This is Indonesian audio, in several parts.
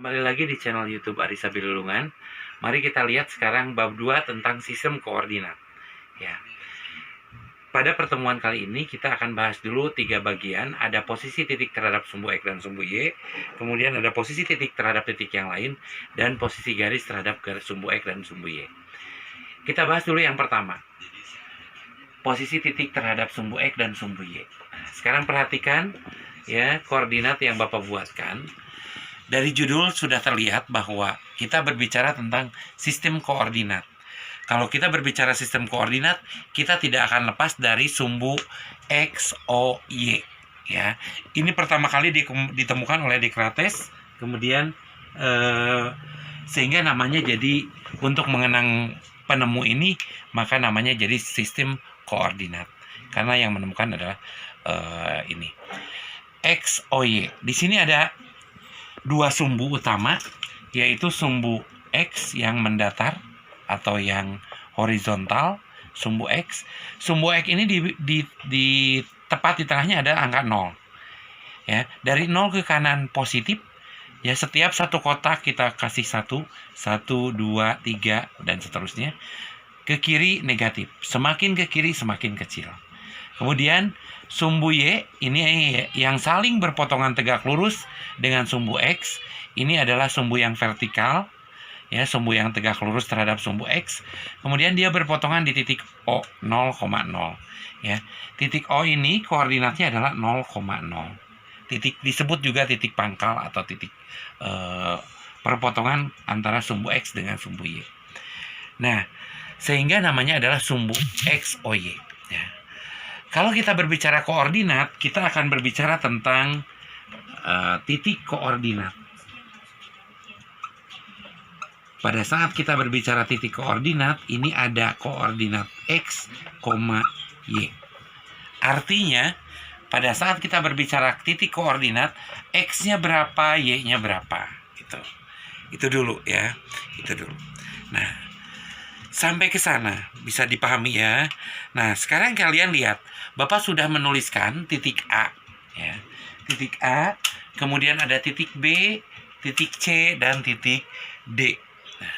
Kembali lagi di channel YouTube Arissa Bilulungan. Mari kita lihat sekarang bab 2 tentang sistem koordinat. Ya. Pada pertemuan kali ini kita akan bahas dulu 3 bagian. Ada posisi titik terhadap sumbu X dan sumbu Y, kemudian ada posisi titik terhadap titik yang lain, dan posisi garis terhadap garis sumbu X dan sumbu Y. Kita bahas dulu yang pertama. Posisi titik terhadap sumbu X dan sumbu Y. Sekarang perhatikan ya koordinat yang Bapak buatkan. Dari judul sudah terlihat bahwa kita berbicara tentang sistem koordinat. Kalau kita berbicara sistem koordinat, kita tidak akan lepas dari sumbu X, O, Y. Ya, ini pertama kali ditemukan oleh Descartes, kemudian sehingga namanya jadi, untuk mengenang penemu ini, maka namanya jadi sistem koordinat. Karena yang menemukan adalah ini X, O, Y. Di sini ada dua sumbu utama, yaitu sumbu X yang mendatar atau yang horizontal, sumbu X. Sumbu X ini di tepat di tengahnya ada angka 0. Ya, dari 0 ke kanan positif. Ya, setiap satu kotak kita kasih 1, 1, 2, 3 dan seterusnya. Ke kiri negatif. Semakin ke kiri semakin kecil. Kemudian sumbu Y ini yang saling berpotongan tegak lurus dengan sumbu X. Ini adalah sumbu yang vertikal, ya, sumbu yang tegak lurus terhadap sumbu X. Kemudian dia berpotongan di titik O 0,0. Ya, titik O ini koordinatnya adalah 0,0. Titik disebut juga titik pangkal atau titik perpotongan antara sumbu X dengan sumbu Y. Nah, sehingga namanya adalah sumbu X, O, Y. Ya. Kalau kita berbicara koordinat, kita akan berbicara tentang titik koordinat. Pada saat kita berbicara titik koordinat, ini ada koordinat X, Y. Artinya, pada saat kita berbicara titik koordinat, X-nya berapa, Y-nya berapa. Gitu. Itu dulu ya. Itu dulu. Nah, sampai ke sana bisa dipahami ya. Nah, sekarang kalian lihat, Bapak sudah menuliskan titik A, ya. Titik A, kemudian ada titik B, titik C, dan titik D. Nah,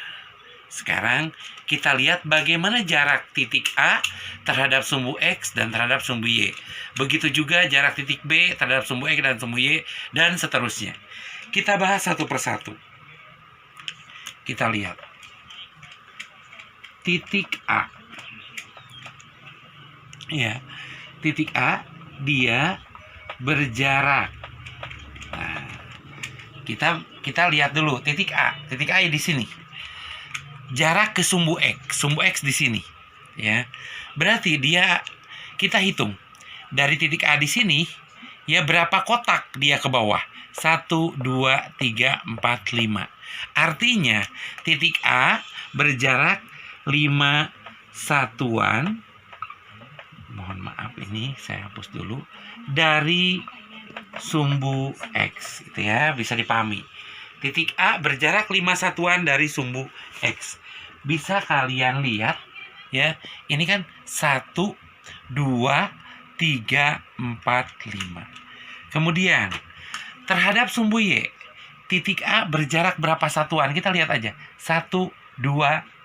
sekarang kita lihat bagaimana jarak titik A terhadap sumbu X dan terhadap sumbu Y. Begitu juga jarak titik B terhadap sumbu X dan sumbu Y, dan seterusnya. Kita bahas satu persatu. Kita lihat. Titik A. Ya, titik A dia berjarak. Nah, kita lihat dulu titik A. Titik A di sini. Jarak ke sumbu X. Sumbu X di sini. Ya. Berarti kita hitung dari titik A di sini, ya, berapa kotak dia ke bawah? 1, 2, 3, 4, 5. Artinya titik A berjarak 5 satuan, mohon maaf ini saya hapus dulu, dari sumbu X, itu ya, bisa dipahami. Titik A berjarak 5 satuan dari sumbu X. Bisa kalian lihat ya, ini kan 1, 2, 3, 4, 5. Kemudian terhadap sumbu Y, titik A berjarak berapa satuan? Kita lihat aja. 1, 2,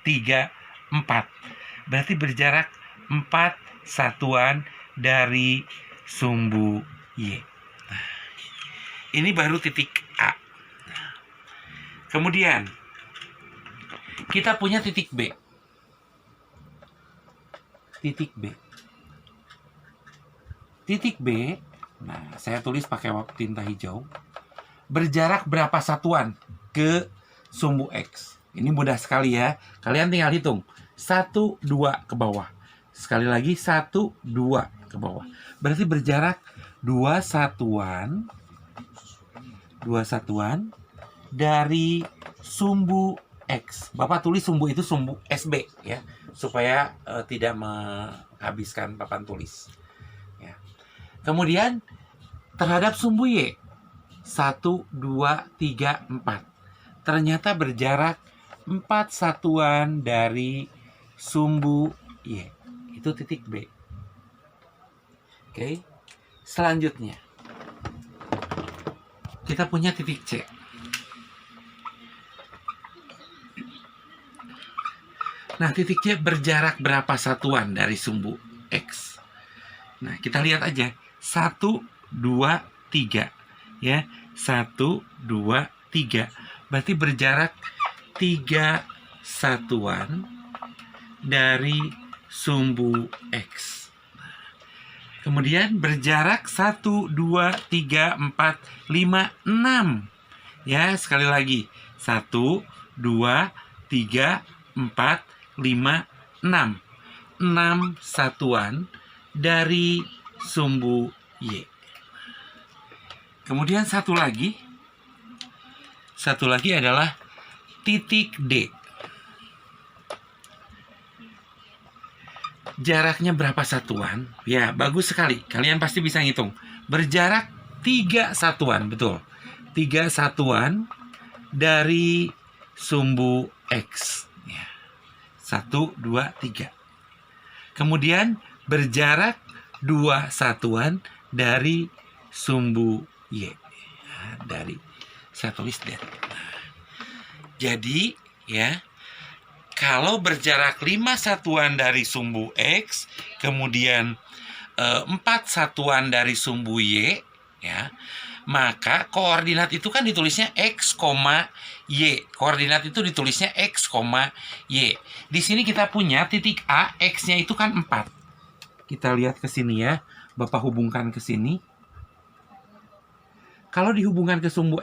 3, 4. Berarti berjarak 4 satuan dari sumbu Y. Nah, ini baru titik A. Nah, kemudian kita punya titik B. Titik B. Titik B, nah saya tulis pakai tinta hijau. Berjarak berapa satuan ke sumbu X? Ini mudah sekali ya. Kalian tinggal hitung. 1, 2 ke bawah. Sekali lagi 1, 2 ke bawah. Berarti berjarak 2 satuan dari sumbu X. Bapak tulis sumbu itu sumbu SB ya, supaya tidak menghabiskan papan tulis. Ya. Kemudian terhadap sumbu Y 1, 2, 3, 4. Ternyata berjarak 4 satuan dari sumbu Y. Itu titik B. Oke. Selanjutnya kita punya titik C. Nah, titik C berjarak berapa satuan dari sumbu X? Nah, kita lihat aja. 1, 2, 3. Ya, 1, 2, 3. Berarti berjarak 3 satuan dari sumbu X. Kemudian berjarak 1, 2, 3, 4, 5, 6. Ya, sekali lagi. 1, 2, 3, 4, 5, 6. 6 satuan dari sumbu Y. Kemudian satu lagi adalah titik D. Jaraknya berapa satuan? Ya, bagus sekali. Kalian pasti bisa ngitung. Berjarak 3 satuan, betul. 3 satuan dari sumbu X. Ya. 1, 2, 3. Kemudian berjarak 2 satuan dari sumbu Y. Nah, saya tulis D. Jadi, ya, kalau berjarak 5 satuan dari sumbu X, kemudian 4 satuan dari sumbu Y, ya, maka koordinat itu kan ditulisnya X, Y. Koordinat itu ditulisnya X, Y. Di sini kita punya titik A, X-nya itu kan 4. Kita lihat ke sini ya. Bapak hubungkan ke sini. Kalau dihubungkan ke sumbu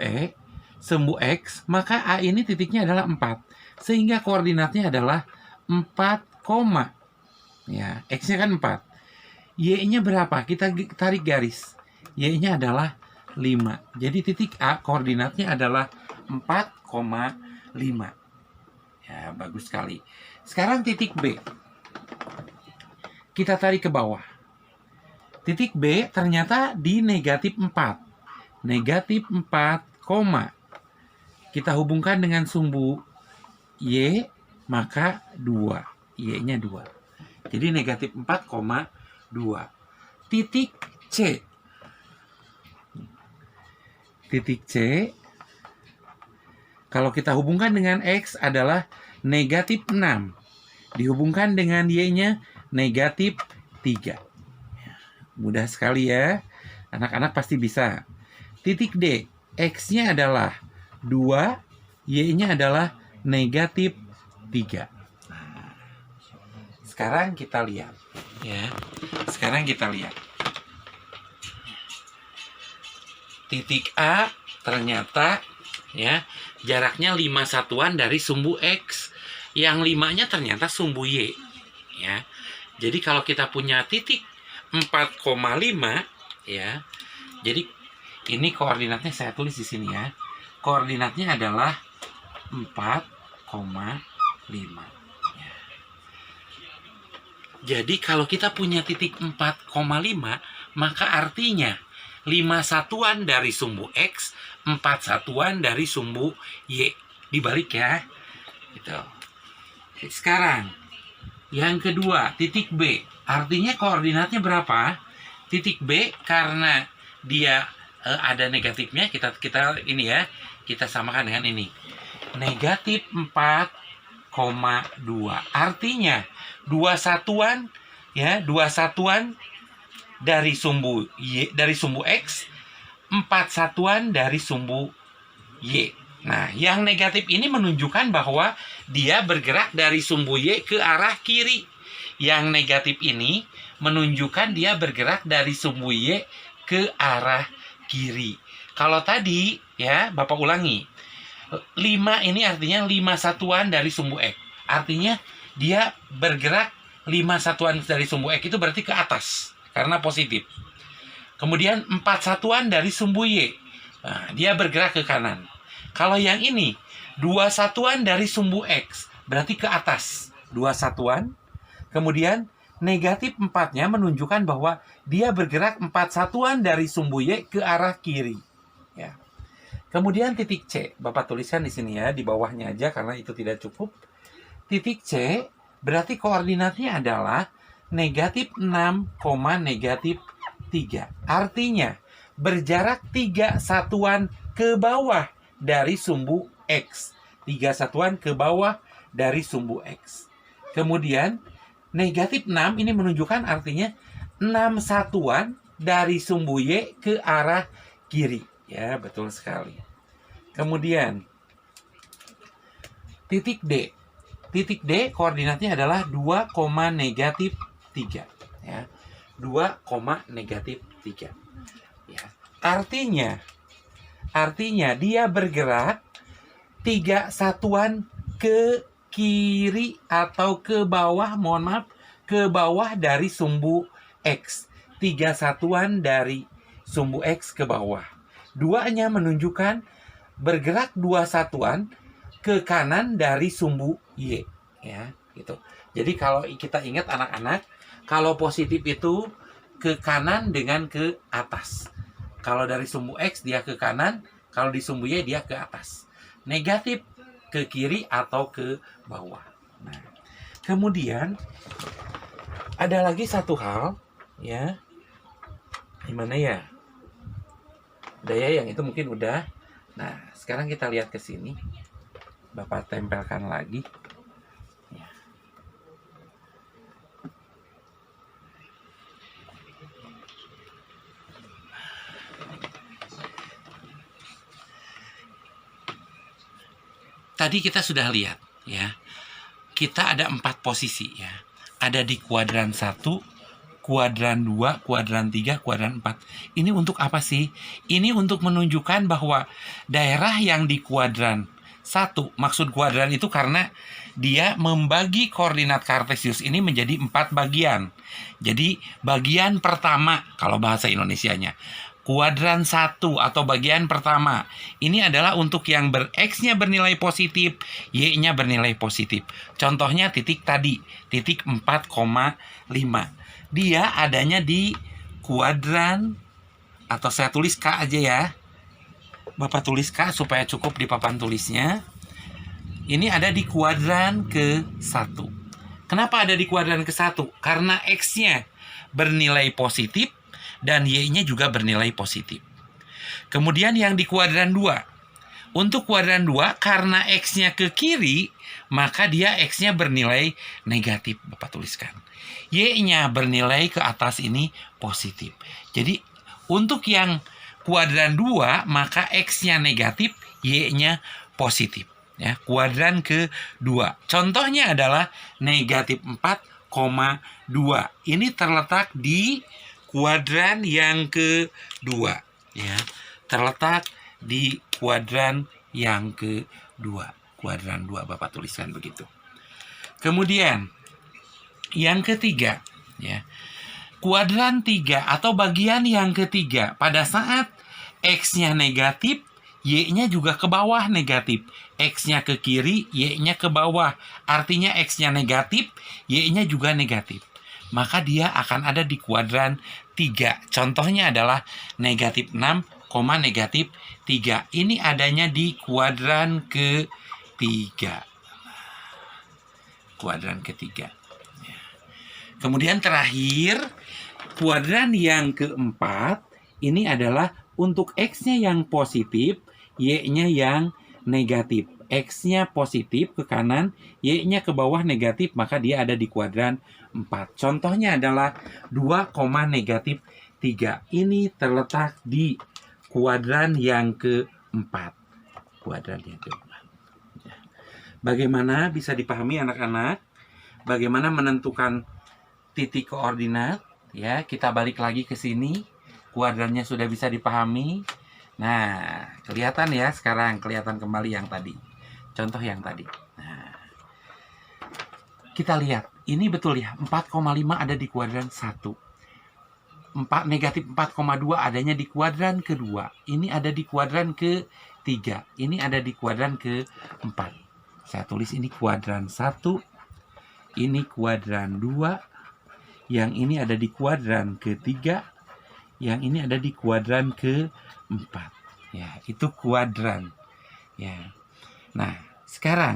X, maka A ini titiknya adalah 4. Sehingga koordinatnya adalah 4, ya, X-nya kan 4. Y-nya berapa? Kita tarik garis. Y-nya adalah 5. Jadi titik A koordinatnya adalah 4,5. Ya, bagus sekali. Sekarang titik B. Kita tarik ke bawah. Titik B ternyata di negatif 4. Negatif 4, kita hubungkan dengan sumbu Y, maka 2. Y-nya 2. Jadi negatif 4,2. Titik C. Titik C, kalau kita hubungkan dengan X adalah negatif 6. Dihubungkan dengan Y-nya negatif 3. Mudah sekali ya. Anak-anak pasti bisa. Titik D, X-nya adalah 2, Y-nya adalah negatif 3. Sekarang kita lihat. Ya. Sekarang kita lihat. Titik A ternyata ya jaraknya 5 satuan dari sumbu X. Yang 5-nya ternyata sumbu Y. Ya. Jadi kalau kita punya titik 4,5 ya. Jadi ini koordinatnya saya tulis di sini ya. Koordinatnya adalah 4,5 ya. Jadi kalau kita punya titik 4,5 maka artinya 5 satuan dari sumbu X, 4 satuan dari sumbu Y. Dibalik ya. Gitu. Sekarang yang kedua, titik B. Artinya koordinatnya berapa? Titik B karena dia ada negatifnya, kita ini ya, kita samakan dengan ini. Negatif 4,2. Artinya 2 satuan ya, 2 satuan dari sumbu Y, dari sumbu X, 4 satuan dari sumbu Y. Nah, yang negatif ini menunjukkan bahwa dia bergerak dari sumbu Y ke arah kiri. Yang negatif ini menunjukkan dia bergerak dari sumbu Y ke arah kiri. Kalau tadi, ya, Bapak ulangi. 5 ini artinya 5 satuan dari sumbu X. Artinya dia bergerak 5 satuan dari sumbu X itu berarti ke atas. Karena positif. Kemudian 4 satuan dari sumbu Y. Nah, dia bergerak ke kanan. Kalau yang ini 2 satuan dari sumbu X. Berarti ke atas. 2 satuan. Kemudian negatif 4-nya menunjukkan bahwa dia bergerak 4 satuan dari sumbu Y ke arah kiri. Ya. Kemudian titik C. Bapak tuliskan di sini ya. Di bawahnya aja karena itu tidak cukup. Titik C berarti koordinatnya adalah negatif 6, negatif 3. Artinya berjarak 3 satuan ke bawah dari sumbu X. 3 satuan ke bawah dari sumbu X. Kemudian negatif 6 ini menunjukkan artinya 6 satuan dari sumbu Y ke arah kiri. Ya, betul sekali. Kemudian titik D. Titik D koordinatnya adalah 2, negatif 3. Ya. 2, negatif 3. Ya. Artinya dia bergerak 3 satuan ke kiri atau ke bawah, ke bawah dari sumbu X. 3 satuan dari sumbu X ke bawah. 2-nya menunjukkan bergerak 2 satuan ke kanan dari sumbu Y. Ya, gitu. Jadi kalau kita ingat anak-anak, kalau positif itu ke kanan dengan ke atas. Kalau dari sumbu X dia ke kanan, kalau di sumbu Y dia ke atas. Negatif ke kiri atau ke bawah. Nah, kemudian ada lagi satu hal, ya. Gimana ya? Udah ya, yang itu mungkin udah. Nah, sekarang kita lihat ke sini. Bapak tempelkan lagi. Ya. Tadi kita sudah lihat, ya. Kita ada 4 posisi, ya. Ada di kuadran 1, kuadran 2, kuadran 3, kuadran 4. Ini untuk apa sih? Ini untuk menunjukkan bahwa daerah yang di kuadran 1, maksud kuadran itu karena dia membagi koordinat kartesius ini menjadi 4 bagian. Jadi bagian pertama, kalau bahasa Indonesianya, kuadran 1 atau bagian pertama, ini adalah untuk yang X-nya bernilai positif, Y-nya bernilai positif. Contohnya titik tadi, titik 4,5. Dia adanya di kuadran, atau saya tulis K aja ya. Bapak tulis K supaya cukup di papan tulisnya. Ini ada di kuadran ke-1. Kenapa ada di kuadran ke-1? Karena X-nya bernilai positif dan Y-nya juga bernilai positif. Kemudian yang di kuadran 2. Untuk kuadran 2, karena X-nya ke kiri, maka dia X-nya bernilai negatif. Bapak tuliskan. Y-nya bernilai ke atas ini positif. Jadi untuk yang kuadran 2, maka X-nya negatif, Y-nya positif. Ya, kuadran ke-2. Contohnya adalah negatif 4,2. Ini terletak di kuadran yang ke-2. Ya, terletak di kuadran yang ke-2. Kuadran 2, Bapak tuliskan begitu. Kemudian yang ketiga, ya. Kuadran 3 atau bagian yang ketiga, pada saat X-nya negatif, Y-nya juga ke bawah negatif. X-nya ke kiri, Y-nya ke bawah. Artinya X-nya negatif, Y-nya juga negatif. Maka dia akan ada di kuadran 3. Contohnya adalah negatif 6, negatif 3. Ini adanya di kuadran ke-3. Kuadran ketiga. Kemudian terakhir, kuadran yang keempat, ini adalah untuk X-nya yang positif, Y-nya yang negatif. X-nya positif ke kanan, Y-nya ke bawah negatif, maka dia ada di kuadran 4. Contohnya adalah 2, negatif 3. Ini terletak di kuadran yang keempat. Kuadran yang keempat. Bagaimana bisa dipahami anak-anak? Bagaimana menentukan titik koordinat? Ya, kita balik lagi ke sini. Kuadrannya sudah bisa dipahami. Nah, kelihatan ya sekarang, kelihatan kembali yang tadi. Contoh yang tadi. Nah, kita lihat, ini betul ya, 4,5 ada di kuadran 1. Negatif 4,2 adanya di kuadran kedua. Ini ada di kuadran ke-3. Ini ada di kuadran ke-4. Saya tulis ini kuadran 1. Ini kuadran 2. Yang ini ada di kuadran ke-3. Yang ini ada di kuadran ke-4. Ya, itu kuadran. Ya. Nah, sekarang